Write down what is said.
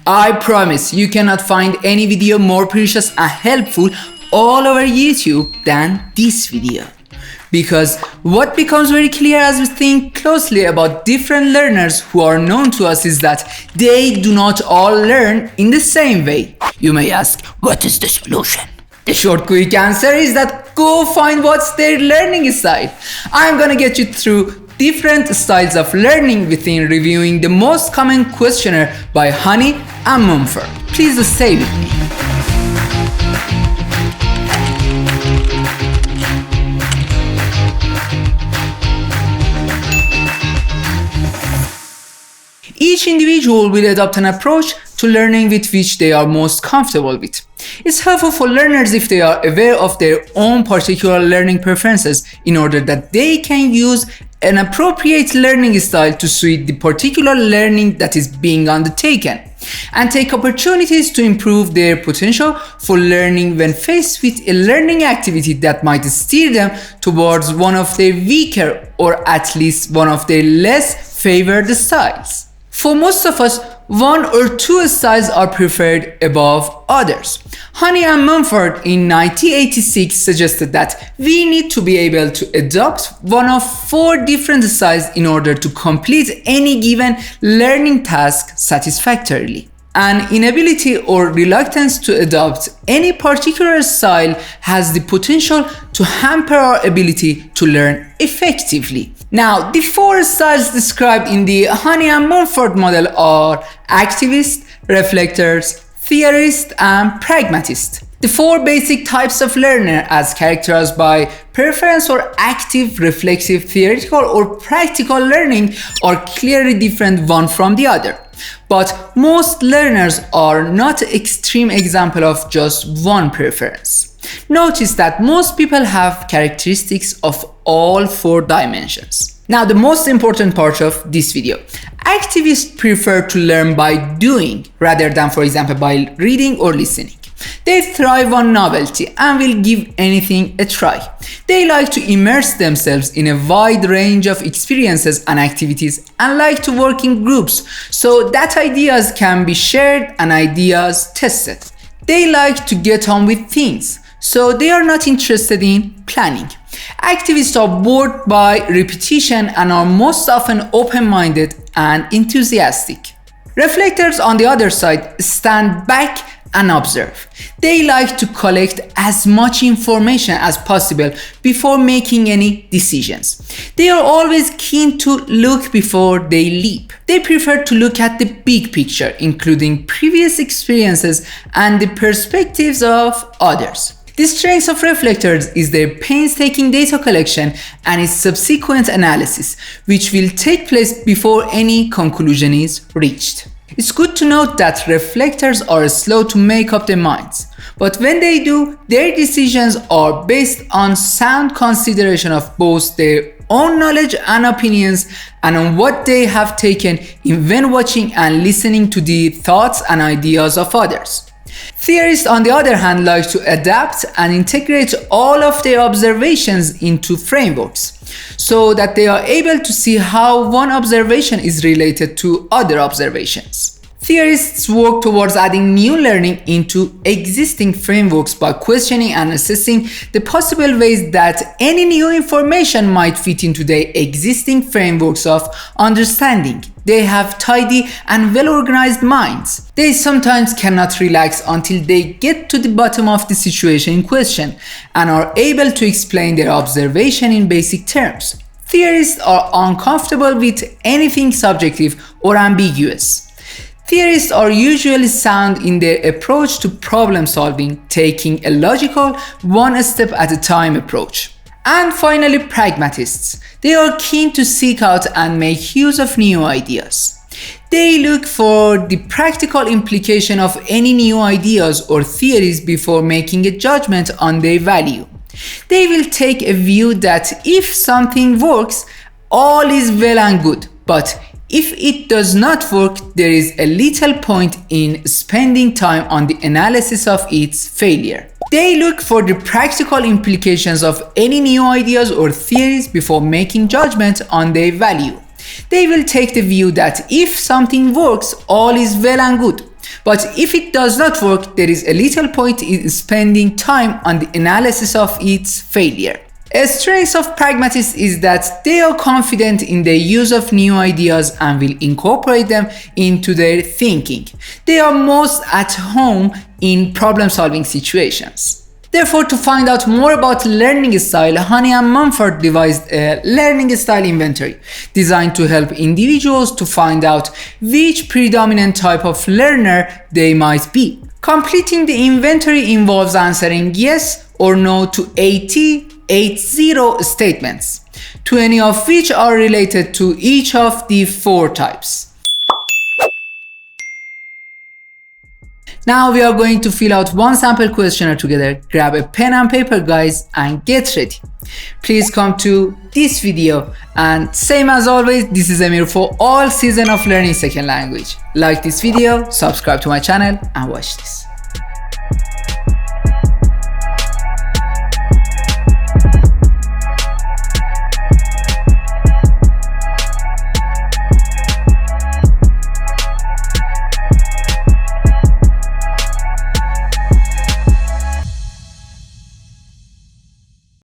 I promise you cannot find any video more precious and helpful all over YouTube than this video. Because what becomes very clear as we think closely about different learners who are known to us is that they do not all learn in the same way. You may ask, what is the solution? The short quick answer is that go find what's their learning style. I'm gonna get you through different styles of learning within reviewing the most common questionnaire by Honey and Mumford. Please stay with me. Each individual will adopt an approach to learning with which they are most comfortable with. It's helpful for learners if they are aware of their own particular learning preferences in order that they can use an appropriate learning style to suit the particular learning that is being undertaken, and take opportunities to improve their potential for learning when faced with a learning activity that might steer them towards one of their weaker or at least one of their less favored styles. For most of us, one or two styles are preferred above others. Honey and Mumford in 1986 suggested that we need to be able to adopt one of 4 different styles in order to complete any given learning task satisfactorily. An inability or reluctance to adopt any particular style has the potential to hamper our ability to learn effectively. Now, the 4 styles described in the Honey and Mumford model are activist, reflectors, theorist, and pragmatist. The 4 basic types of learner, as characterized by preference for active, reflexive, theoretical, or practical learning, are clearly different one from the other. But most learners are not an extreme example of just one preference. Notice that most people have characteristics of all 4 dimensions. Now, the most important part of this video. Activists prefer to learn by doing rather than, for example, by reading or listening. They thrive on novelty and will give anything a try. They like to immerse themselves in a wide range of experiences and activities and like to work in groups so that ideas can be shared and ideas tested. They like to get on with things, so they are not interested in planning. Activists are bored by repetition and are most often open-minded and enthusiastic. Reflectors, on the other side, stand back and observe. They like to collect as much information as possible before making any decisions. They are always keen to look before they leap. They prefer to look at the big picture, including previous experiences and the perspectives of others. The strength of reflectors is their painstaking data collection and its subsequent analysis, which will take place before any conclusion is reached. It's good to note that reflectors are slow to make up their minds, but when they do, their decisions are based on sound consideration of both their own knowledge and opinions and on what they have taken in when watching and listening to the thoughts and ideas of others. Theorists, on the other hand, like to adapt and integrate all of their observations into frameworks so that they are able to see how one observation is related to other observations. Theorists work towards adding new learning into existing frameworks by questioning and assessing the possible ways that any new information might fit into their existing frameworks of understanding. They have tidy and well-organized minds. They sometimes cannot relax until they get to the bottom of the situation in question and are able to explain their observation in basic terms. Theorists are uncomfortable with anything subjective or ambiguous. Theorists are usually sound in their approach to problem solving, taking a logical, one step at a time approach. And finally, pragmatists. They are keen to seek out and make use of new ideas. They look for the practical implication of any new ideas or theories before making a judgment on their value. They will take a view that if something works, all is well and good, but if it does not work, there is a little point in spending time on the analysis of its failure. They look for the practical implications of any new ideas or theories before making judgment on their value. They will take the view that if something works, all is well and good. But if it does not work, there is a little point in spending time on the analysis of its failure. A strength of pragmatists is that they are confident in the use of new ideas and will incorporate them into their thinking. They are most at home in problem-solving situations. Therefore, to find out more about learning style, Honey and Mumford devised a learning style inventory designed to help individuals to find out which predominant type of learner they might be. Completing the inventory involves answering yes or no to 80 statements, 20 of which are related to each of the 4 types. Now we are going to fill out one sample questionnaire together. Grab a pen and paper, guys, and get ready. Please come to this video, and same as always, this is Amir for all season of learning second language. Like this video, subscribe to my channel, and watch this.